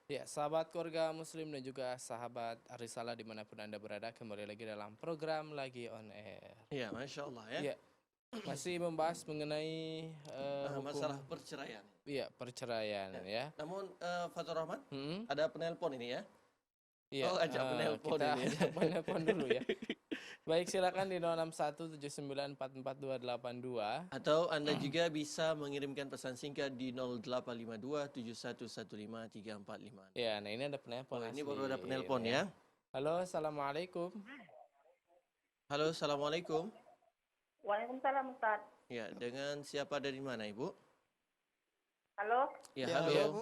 Ya, sahabat keluarga muslim dan juga sahabat Arisalah dimanapun Anda berada, kembali lagi dalam program Lagi On Air. Iya, Masya Allah ya. Ya, masih membahas mengenai Masalah hukum perceraian. perceraian Ya. ya. Namun Fatur Rahman, Hmm, ada penelpon ini ya. iya, Oh, ajak penelpon kita ini. ajak penelpon dulu ya. Baik, silakan di 0617944282. Atau Anda juga bisa mengirimkan pesan singkat di 08527115 345. Ya, nah ini ada penelpon Oh, ini asli baru ada penelpon ini ya. Halo, assalamualaikum. Halo, Assalamualaikum. Waalaikumsalam Ustaz. Ya, dengan siapa dari mana Ibu? Halo, Ya, Ya, halo. ya, Bu.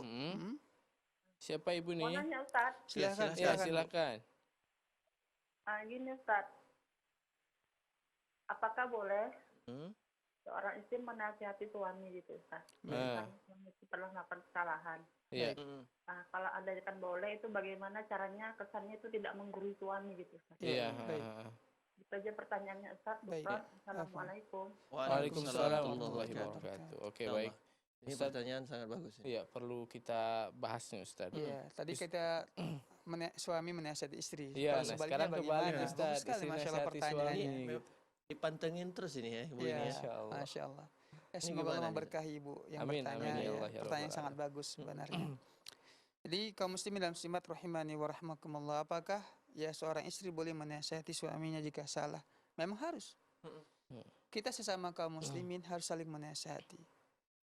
Siapa ibu mau nih? nanya Ustaz. Silakan, silakan. Ya, silakan. Bu. silakan. Gini Ustaz, apakah boleh Hmm? seorang istri menasihati suami gitu Ustaz? Ah. Kan suami itu pernah melakukan kesalahan. Iya. Hmm. Nah, kalau ada kan boleh itu bagaimana caranya kesannya itu tidak menggurui suami gitu Ustaz? Iya. Baik. Itu aja pertanyaannya Ustaz. Baik. Ustaz, Assalamualaikum. Waalaikumsalam warahmatullahi warahmatullahi wabarakatuh. wabarakatuh. Oke, Insya baik. Allah. Ini Ustaz, pertanyaan sangat bagus ya. iya perlu kita bahas nih Ustaz. Iya, tadi kita suami menasihati istri. Iya, Kalau nah sebaliknya sekarang kebalik bagaimana? Ustaz, Bagus sekali istri masalah nasihati pertanyaannya. suami. Ini dipantengin terus ini ya, Ibu Iya, ini ya. Masya Allah. Masya Allah. Ini Semoga gimana Allah nih? memberkahi Ibu yang Amin, bertanya. amin, ya Ya. Allah, ya Pertanyaan Rabbal sangat bagus sebenarnya. Jadi kaum muslimin dan muslimat rahimani wa rahmakumullah, apakah ya seorang istri boleh menasihati suaminya jika salah? Memang harus. Kita sesama kaum muslimin harus saling menasihati.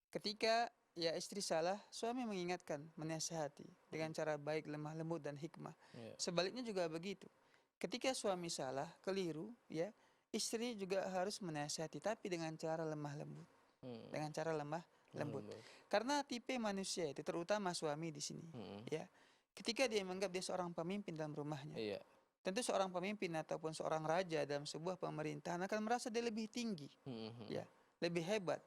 Ketika ya istri salah, suami mengingatkan, menasihati dengan cara baik, lemah lembut dan hikmah. Iya. Sebaliknya juga begitu. Ketika suami salah, keliru, ya istri juga harus menasihati, tapi dengan cara lemah lembut. Dengan cara lemah lembut. Karena tipe manusia itu, terutama suami di sini, ya. Ketika dia menganggap dia seorang pemimpin dalam rumahnya, Iya. tentu seorang pemimpin ataupun seorang raja dalam sebuah pemerintahan akan merasa dia lebih tinggi, ya, lebih hebat.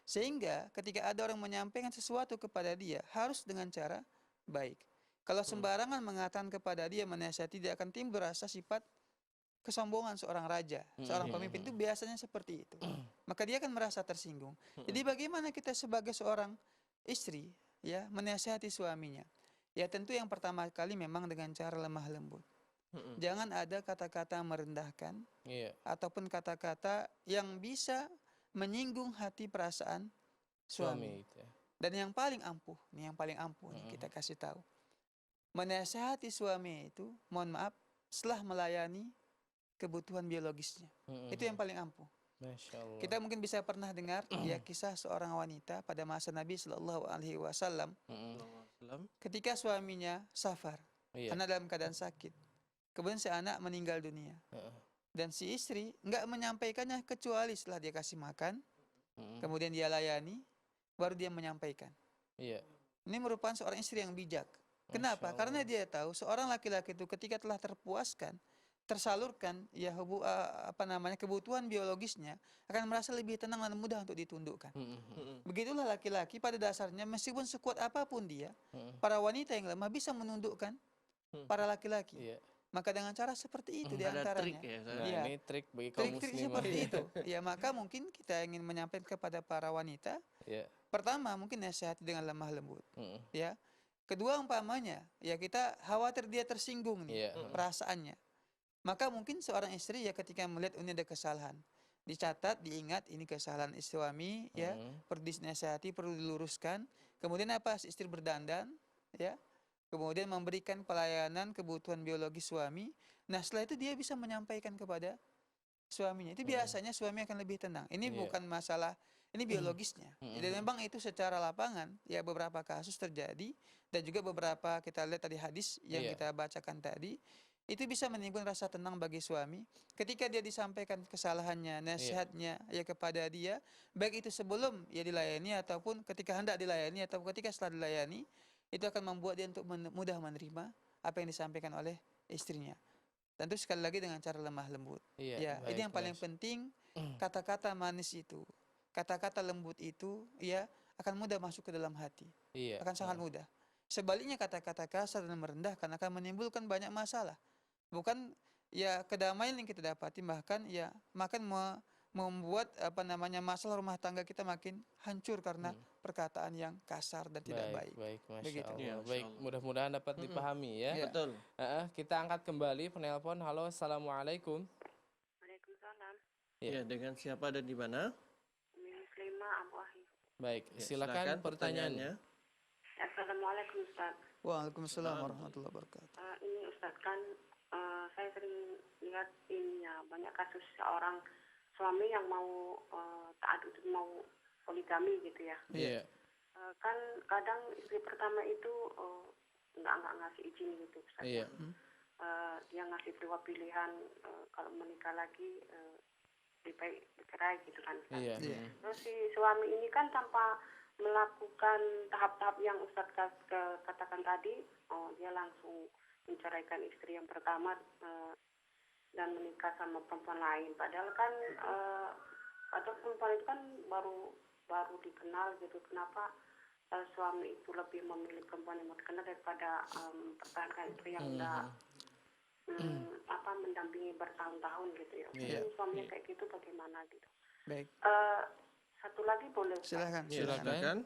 Sehingga ketika ada orang menyampaikan sesuatu kepada dia, harus dengan cara baik. Kalau sembarangan mengatakan kepada dia, menasihati, dia akan timbul rasa sifat kesombongan seorang raja, seorang pemimpin itu biasanya seperti itu. Maka dia akan merasa tersinggung. Jadi bagaimana kita sebagai seorang istri, ya, menasihati suaminya? Ya tentu yang pertama kali memang dengan cara lemah lembut. Jangan ada kata-kata merendahkan, Iya. ataupun kata-kata yang bisa menyinggung hati perasaan suami. Itu ya. Dan yang paling ampuh, nih kita kasih tahu. Menasehati suami itu, mohon maaf, setelah melayani kebutuhan biologisnya. Itu yang paling ampuh. Masya Allah. Kita mungkin bisa pernah dengar ya kisah seorang wanita pada masa Nabi Shallallahu Alaihi Wasallam ketika suaminya safar, Iya. anak dalam keadaan sakit, kemudian si anak meninggal dunia, dan si istri nggak menyampaikannya kecuali setelah dia kasih makan, kemudian dia layani, baru dia menyampaikan. Iya. Ini merupakan seorang istri yang bijak. Kenapa? Masya Karena Allah. dia tahu seorang laki-laki itu ketika telah terpuaskan, tersalurkan ya kebutuhan biologisnya, akan merasa lebih tenang dan mudah untuk ditundukkan. Begitulah laki-laki pada dasarnya, meskipun sekuat apapun dia, para wanita yang lemah bisa menundukkan para laki-laki. Iya. Maka dengan cara seperti itu Ada trik diantaranya. ya. Nah, Iya. ini trik bagi kaum Trik-trik muslimah. seperti itu. Ya, maka mungkin kita ingin menyampaikan kepada para wanita, Iya. pertama mungkin nasihati dengan lemah lembut. Mm-mm. Ya. Kedua umpamanya, ya kita khawatir dia tersinggung nih Iya. perasaannya. Maka mungkin seorang istri ya ketika melihat ini ada kesalahan, dicatat, diingat ini kesalahan suami, ya perlu dinasihati, perlu diluruskan. Kemudian apa? Si istri berdandan, ya. Kemudian memberikan pelayanan kebutuhan biologis suami. Nah setelah itu dia bisa menyampaikan kepada suaminya. Itu biasanya suami akan lebih tenang. Ini Iya. bukan masalah, ini biologisnya. Dan memang itu secara lapangan ya beberapa kasus terjadi, dan juga beberapa kita lihat tadi hadis yang Iya. kita bacakan tadi, itu bisa menimbulkan rasa tenang bagi suami ketika dia disampaikan kesalahannya, nasihatnya ya kepada dia, baik itu sebelum ya dilayani ataupun ketika hendak dilayani atau ketika setelah dilayani, itu akan membuat dia untuk mudah menerima apa yang disampaikan oleh istrinya. Tentu sekali lagi dengan cara lemah lembut. Iya, Ya, baik, ini yang paling Mas. penting. Kata-kata manis itu, kata-kata lembut itu, ya akan mudah masuk ke dalam hati. Iya. Akan sangat mudah. Sebaliknya kata-kata kasar dan merendahkan akan menimbulkan banyak masalah. Bukan ya kedamaian yang kita dapati, bahkan ya makan membuat masalah rumah tangga kita makin hancur karena perkataan yang kasar dan tidak baik. Baik, Masya Begitu. Allah. Iya, Masya Baik, Allah. mudah-mudahan dapat dipahami ya. Iya. Betul. Kita angkat kembali penelpon. Halo, assalamualaikum. Waalaikumsalam. Iya. Ya, dengan siapa dan di mana? Umi Muslimah Abu Wahid. Baik, Ya, silakan pertanyaannya. Assalamualaikum Ustaz. Waalaikumsalam warahmatullahi wabarakatuh. Ini Ustaz kan saya sering lihat ini ya banyak kasus seorang suami yang mau ta'adud, mau poligami gitu ya. Iya. Kan kadang istri pertama itu nggak ngasih izin gitu Ustaz. Iya. Dia ngasih dua pilihan, kalau menikah lagi lebih baik bercerai gitu kan Ustaz. Iya. Iya. Terus si suami ini kan tanpa melakukan tahap-tahap yang Ustadz katakan tadi, dia langsung menceraikan istri yang pertama dan menikah sama perempuan lain. Padahal kan perempuan itu kan baru dikenal gitu. Kenapa suami itu lebih memilih perempuan yang mau dikenal daripada mempertahankan istri yang udah mendampingi bertahun-tahun gitu ya. Iya. Ini suaminya kayak gitu bagaimana gitu. Baik. Satu lagi boleh Ustaz? Silakan. Ya, Silakan. silakan.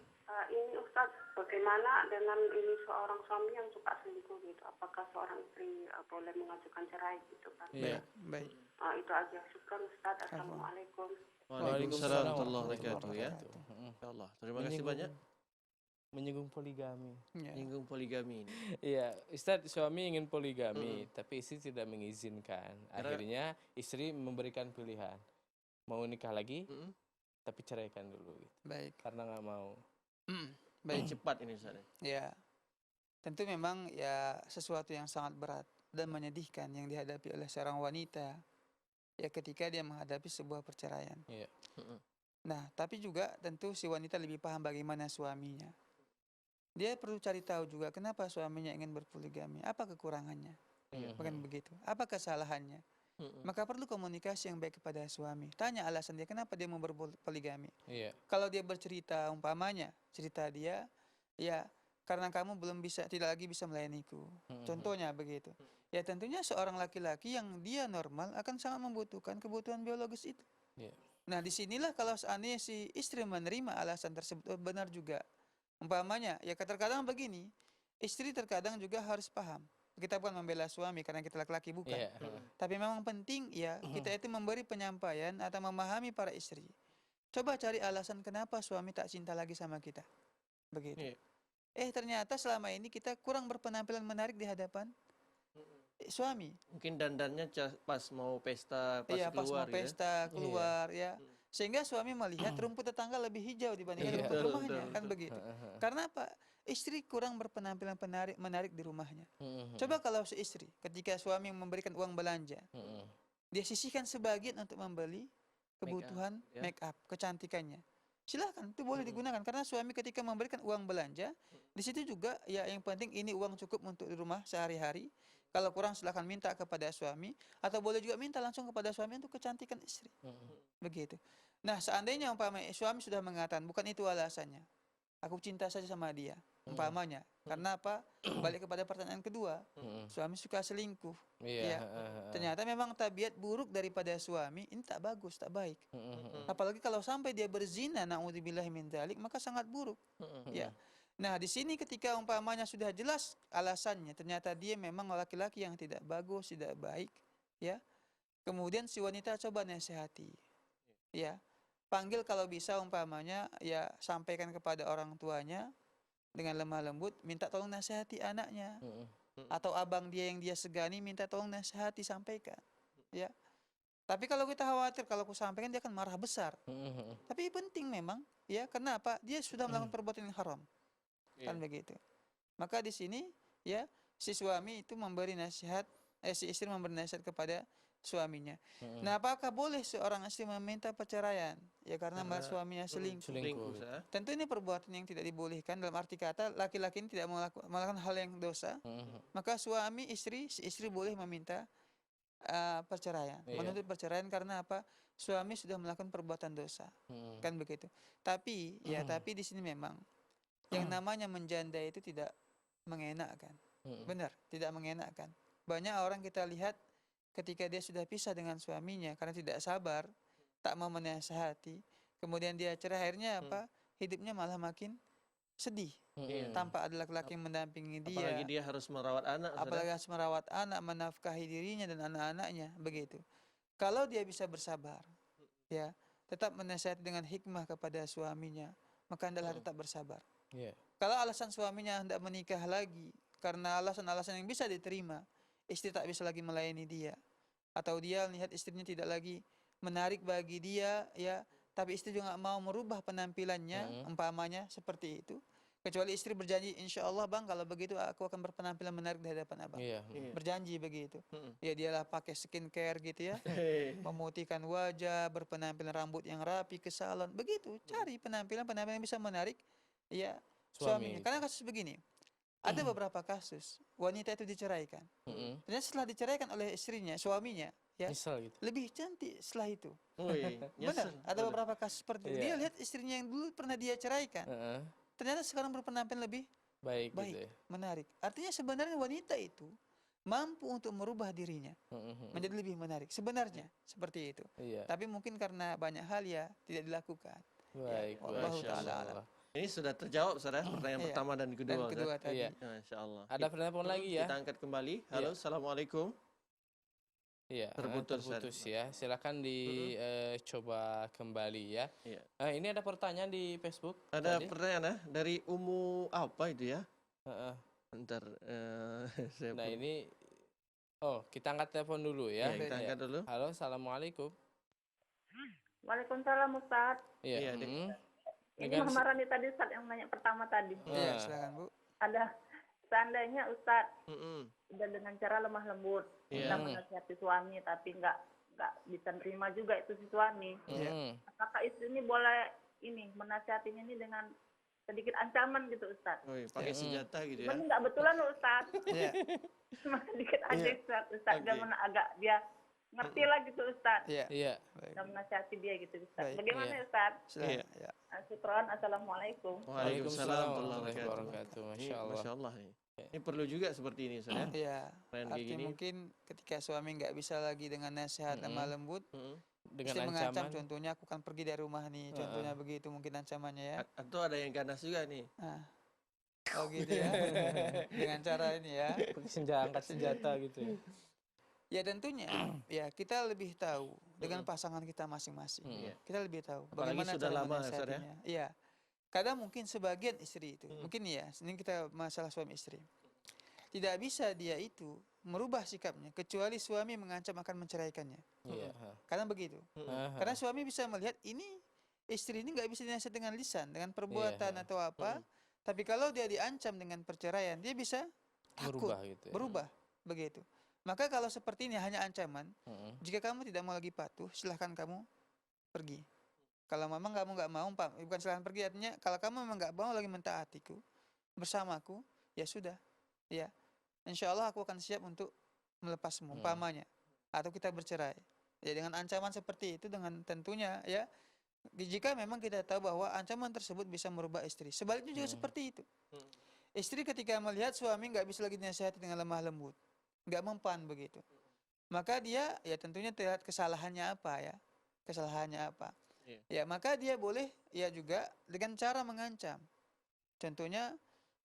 Ini Ustaz, bagaimana dengan ini seorang suami yang suka selingkuh gitu? Apakah seorang istri boleh mengajukan cerai gitu kan? Iya. Baik. Itu aja. Syukran Ustaz. Assalamualaikum. Waalaikumsalam warahmatullahi wabarakatuh ya. wabarakatuh. Insyaallah. Terima kasih banyak. Menyinggung poligami. Ya. Nyinggung poligami ini. Iya, Ustadz, suami ingin poligami, tapi istri tidak mengizinkan. Karena- Akhirnya istri memberikan pilihan, mau nikah lagi, Mm-mm. tapi ceraikan dulu, gitu. Baik. Karena nggak mau. Baik. Cepat ini Ustaz. Ya. Tentu memang ya sesuatu yang sangat berat dan menyedihkan yang dihadapi oleh seorang wanita ya ketika dia menghadapi sebuah perceraian. Iya. Nah, tapi juga tentu si wanita lebih paham bagaimana suaminya. Dia perlu cari tahu juga kenapa suaminya ingin berpoligami, apa kekurangannya, Iya. bukan begitu? Apa kesalahannya? Maka perlu komunikasi yang baik kepada suami. Tanya alasan dia kenapa dia mau berpoligami. Iya. Kalau dia bercerita umpamanya, cerita dia, ya karena kamu belum bisa, tidak lagi bisa melayaniku. Contohnya begitu. Ya tentunya seorang laki-laki yang dia normal akan sangat membutuhkan kebutuhan biologis itu. Iya. Nah disinilah kalau seandainya si istri menerima alasan tersebut, benar juga. Umpamanya, ya terkadang begini, istri terkadang juga harus paham. Kita bukan membela suami karena kita laki-laki, bukan. Iya. Tapi memang penting ya kita itu memberi penyampaian atau memahami para istri. Coba cari alasan kenapa suami tak cinta lagi sama kita. Begitu. Iya. Ternyata selama ini kita kurang berpenampilan menarik di hadapan suami. Mungkin dandannya pas mau pesta, pas Iya, pas keluar mau pesta, keluar ya. Sehingga suami melihat rumput tetangga lebih hijau dibandingkan Iya. rumput Betul, rumahnya, betul, kan betul. begitu. Karena apa? Istri kurang berpenampilan menarik di rumahnya. Coba kalau si istri ketika suami memberikan uang belanja, dia sisihkan sebagian untuk membeli kebutuhan ya. make up, kecantikannya. Silahkan, itu boleh digunakan karena suami ketika memberikan uang belanja, di situ juga ya yang penting ini uang cukup untuk di rumah sehari-hari. Kalau kurang silahkan minta kepada suami atau boleh juga minta langsung kepada suami untuk kecantikan istri. Begitu. Nah, seandainya umpamanya suami sudah mengatakan bukan itu alasannya. Aku cinta saja sama dia, umpamanya. Karena apa? Balik kepada pertanyaan kedua. Suami suka selingkuh. Iya. Ya. Ternyata memang tabiat buruk daripada suami ini tak bagus, tak baik. Apalagi kalau sampai dia berzina, naudzubillahi min dzalik, maka sangat buruk. Ya. Nah, di sini ketika umpamanya sudah jelas alasannya, ternyata dia memang laki-laki yang tidak bagus, tidak baik, ya. Kemudian si wanita coba nasihati. Ya. Panggil kalau bisa umpamanya ya sampaikan kepada orang tuanya dengan lemah lembut, minta tolong nasihati anaknya. Atau abang dia yang dia segani minta tolong nasihati, sampaikan. Ya. Tapi kalau kita khawatir kalau aku sampaikan dia akan marah besar. Tapi penting memang, ya, kenapa? Dia sudah melakukan perbuatan yang haram. Kan begitu. Maka di sini ya si suami itu memberi nasihat, si istri memberi nasihat kepada suaminya. Nah, apakah boleh seorang istri meminta perceraian? Ya karena suaminya selingkuh. Selingkuh. Tentu ini perbuatan yang tidak dibolehkan, dalam arti kata laki-laki ini tidak melakukan hal yang dosa. Maka suami si istri boleh meminta perceraian, menuntut perceraian karena apa? Suami sudah melakukan perbuatan dosa. Kan begitu. Tapi tapi di sini memang yang namanya menjanda itu tidak mengenakkan. Benar, tidak mengenakkan. Banyak orang kita lihat ketika dia sudah pisah dengan suaminya karena tidak sabar, tak mau menasehati, kemudian dia cerai, akhirnya apa? Hidupnya malah makin sedih. Tanpa ada laki-laki yang mendampingi Apalagi dia, dia harus merawat anak, Ustaz. apalagi harus merawat anak, menafkahi dirinya dan anak-anaknya, begitu. Kalau dia bisa bersabar, ya, tetap menasihati dengan hikmah kepada suaminya, maka hendaklah tetap bersabar. Iya. Kalau alasan suaminya hendak menikah lagi karena alasan-alasan yang bisa diterima, istri tak bisa lagi melayani dia, atau dia melihat istrinya tidak lagi menarik bagi dia, ya, tapi istri juga nggak mau merubah penampilannya, umpamanya seperti itu. Kecuali istri berjanji, insya Allah bang, kalau begitu aku akan berpenampilan menarik di hadapan abang. Iya. Berjanji begitu. Ya dialah pakai skincare gitu ya, memutihkan wajah, berpenampilan rambut yang rapi ke salon. Begitu, cari penampilan-penampilan yang bisa menarik ya suaminya. Suami. Karena kasus begini, ada beberapa kasus wanita itu diceraikan. Ternyata setelah diceraikan oleh istrinya, suaminya, ya, Misal gitu. lebih cantik setelah itu. Wih, Benar, nyesel. ada beberapa kasus seperti itu. Iya. Dia lihat istrinya yang dulu pernah dia ceraikan, Heeh. ternyata sekarang berpenampilan lebih Baik, baik, gitu ya. menarik. Artinya sebenarnya wanita itu mampu untuk merubah dirinya menjadi lebih menarik. Sebenarnya seperti itu. Iya. Tapi mungkin karena banyak hal ya tidak dilakukan. Baik, Wallahu baik. ta'ala Masya alam. Allah. Ini sudah terjawab, Ustaz, ya, pertanyaan Iya. pertama dan kedua. Dan kedua Ustaz. tadi. Iya. Masya Allah. Ada penelpon lagi ya? Kita angkat kembali. Halo, Iya. Assalamualaikum. Iya, Terputus, terputus ya. Silakan dicoba kembali ya. Iya. Ini ada pertanyaan di Facebook. Ada tadi. pertanyaan ya dari Umu apa itu ya? Heeh. Bentar, saya Nah ini, kita angkat telepon dulu ya. Iya, kita angkat dulu. Halo, assalamualaikum. Waalaikumsalam Ustaz. Iya, Iya. Dek. Ini Dengan Mama Rani tadi Ustaz yang nanya pertama tadi. Iya, Nah. silakan Bu. Ada seandainya Ustaz Mm-mm. udah dengan cara lemah lembut Iya. kita menasihati suami tapi nggak bisa terima juga itu si suami. Apakah istri ini boleh ini menasihatinya ini dengan sedikit ancaman gitu Ustaz? Wih, pakai senjata gitu ya. Cuman nggak betulan loh Ustaz. Iya. Cuma sedikit aja Iya. Ustaz. Oke. Dan agak dia ngerti lah gitu Ustaz. Iya. Iya. Baik. Dan menasihati dia gitu Ustaz. Baik. Bagaimana Iya. Ustaz? Silakan. Ya. Syukran. Assalamualaikum. Waalaikumsalam warahmatullahi warahmatullahi wabarakatuh. wabarakatuh. Ini, Masya Allah. Masya Allah. Ini perlu juga seperti ini, Ustaz, ya. Iya. Keren kayak Artinya gini. mungkin ketika suami nggak bisa lagi dengan nasihat lemah lembut, Mm-mm. Dengan istri mengancam, ancaman. contohnya aku akan pergi dari rumah nih, contohnya begitu mungkin ancamannya ya. Atau ada yang ganas juga nih. Nah. Oh gitu ya. Dengan cara ini ya. Angkat senjata gitu ya. Ya tentunya ya kita lebih tahu dengan pasangan kita masing-masing. Iya. Kita lebih tahu Apalagi bagaimana sudah cara lama, Ustaz, ya. menasihatinya. Iya. Kadang mungkin sebagian istri itu, mungkin ya, ini kita masalah suami istri. Tidak bisa dia itu merubah sikapnya kecuali suami mengancam akan menceraikannya. Iya. Kadang begitu. Karena suami bisa melihat ini istri ini nggak bisa dinasihat dengan lisan, dengan perbuatan atau apa. Tapi kalau dia diancam dengan perceraian, dia bisa takut, Berubah gitu ya. berubah, begitu. Maka kalau seperti ini hanya ancaman, jika kamu tidak mau lagi patuh, silahkan kamu pergi. Kalau memang kamu nggak mau, bukan silahkan pergi, artinya kalau kamu memang nggak mau lagi mentaatiku bersamaku, ya sudah, ya, insya Allah aku akan siap untuk melepasmu, umpamanya, atau kita bercerai. Ya dengan ancaman seperti itu, dengan tentunya ya, jika memang kita tahu bahwa ancaman tersebut bisa merubah istri. Sebaliknya juga seperti itu. Istri ketika melihat suami nggak bisa lagi dinasihati dengan lemah lembut, nggak mempan begitu, maka dia ya tentunya terlihat kesalahannya apa ya, kesalahannya apa. Ya maka dia boleh ya juga dengan cara mengancam. Contohnya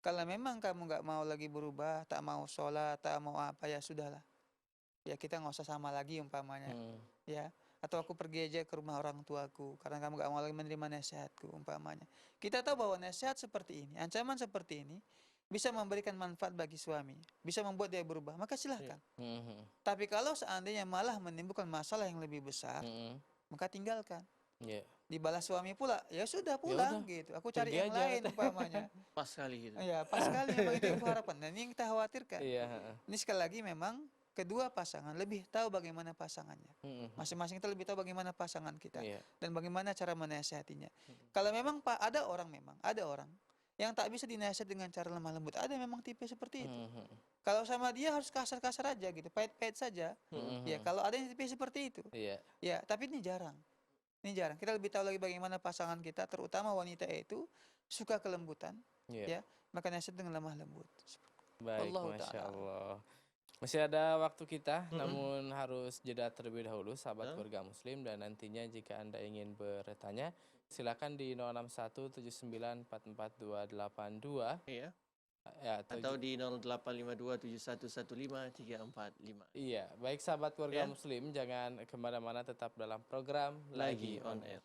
kalau memang kamu nggak mau lagi berubah, tak mau sholat, tak mau apa, ya sudahlah. Ya kita nggak usah sama lagi umpamanya. Ya, atau aku pergi aja ke rumah orang tuaku karena kamu nggak mau lagi menerima nasihatku umpamanya. Kita tahu bahwa nasihat seperti ini, ancaman seperti ini bisa memberikan manfaat bagi suami, bisa membuat dia berubah, maka silahkan. Tapi kalau seandainya malah menimbulkan masalah yang lebih besar, maka tinggalkan. Dibalas suami pula, ya sudah pulang gitu. Aku cari pergi yang aja. lain umpamanya. Pas sekali gitu. Ya, pas sekali memang itu yang harapkan. Dan ini yang kita khawatirkan. Iya. Ini sekali lagi memang kedua pasangan lebih tahu bagaimana pasangannya. Masing-masing kita lebih tahu bagaimana pasangan kita dan bagaimana cara menasihatinya. Kalau memang ada orang yang tak bisa dinasihat dengan cara lemah lembut, ada memang tipe seperti itu. Kalau sama dia harus kasar-kasar aja gitu, pahit-pahit saja. Ya, kalau ada yang tipe seperti itu. Ya, tapi ini jarang. Ini jarang. Kita lebih tahu lagi bagaimana pasangan kita, terutama wanita itu suka kelembutan, ya, maka nasihat dengan lemah lembut. Baik, Wallahu Masya ta'ala. Allah. Masih ada waktu kita, namun harus jeda terlebih dahulu, sahabat keluarga muslim. Dan nantinya jika Anda ingin bertanya, silakan di 06179442282. Iya. Ya, Atau di 085271153445. Iya, baik sahabat keluarga Ya. muslim, jangan kemana-mana, tetap dalam program Lagi on air.